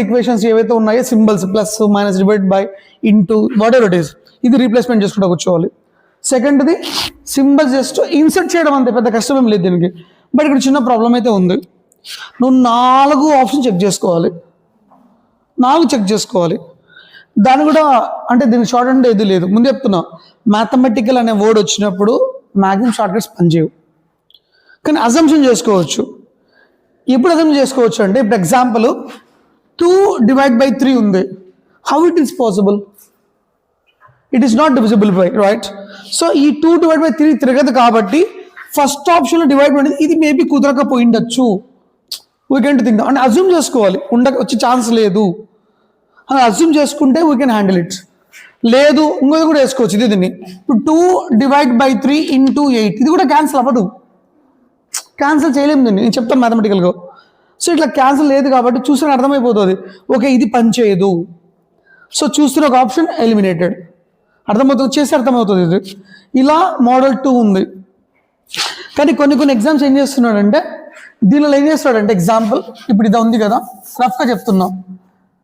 Equations ఏవైతే ఉన్నాయో symbols plus minus divide by into what ever it is, ఇది replacement చేసుకుంటూ కూర్చోవాలి. సెకండ్ది సింబల్స్ జస్ట్ ఇన్సర్ట్ చేయడం అంతే, పెద్ద కష్టమేం లేదు దీనికి. బట్ ఇక్కడ చిన్న ప్రాబ్లం అయితే ఉంది. నువ్వు 4 ఆప్షన్ చెక్ చేసుకోవాలి, 4 చెక్ చేసుకోవాలి. దాని కూడా అంటే దీనికి షార్ట్ అంటే ఏది లేదు. ముందు చెప్తున్నా, మ్యాథమెటికల్ అనే వర్డ్ వచ్చినప్పుడు మ్యాక్సిమం షార్ట్ కట్స్ పనిచేయవు. కానీ అజంప్షన్ చేసుకోవచ్చు. ఎప్పుడు అజంప్షన్ చేసుకోవచ్చు అంటే, ఇప్పుడు ఎగ్జాంపుల్ 2/3 ఉంది. How it is possible? It is not divisible by, right? So ఈ 2/3 తిరగదు కాబట్టి ఫస్ట్ ఆప్షన్లో డివైడ్ అనేది ఇది మేబీ కుదరకపోయిండొచ్చు. వీ కెన్ థింక్ అంటే అజ్యూమ్ చేసుకోవాలి, వచ్చే ఛాన్స్ లేదు అని అజ్యూమ్ చేసుకుంటే వీ కెన్ హ్యాండిల్ ఇట్. లేదు ఇంకోది కూడా వేసుకోవచ్చు, ఇది దీన్ని. ఇప్పుడు 2/3 × 8 ఇది కూడా క్యాన్సిల్ అవ్వదు, క్యాన్సిల్ చేయలేము దీన్ని, నేను చెప్తాను మ్యాథమెటికల్గా. సో ఇట్లా క్యాన్సిల్ లేదు కాబట్టి చూస్తే అర్థమైపోతుంది, ఓకే ఇది పనిచేయదు. సో చూస్తున్న ఒక ఆప్షన్ ఎలిమినేటెడ్, అర్థమవుతుంది, చేస్తే అర్థమవుతుంది. ఇది ఇలా మోడల్ 2 ఉంది. కానీ కొన్ని ఎగ్జామ్స్ ఏం చేస్తున్నాడంటే, దీనిలో ఏం చేస్తాడంటే ఎగ్జాంపుల్ ఇప్పుడు ఇది ఉంది కదా, రఫ్గా చెప్తున్నాం.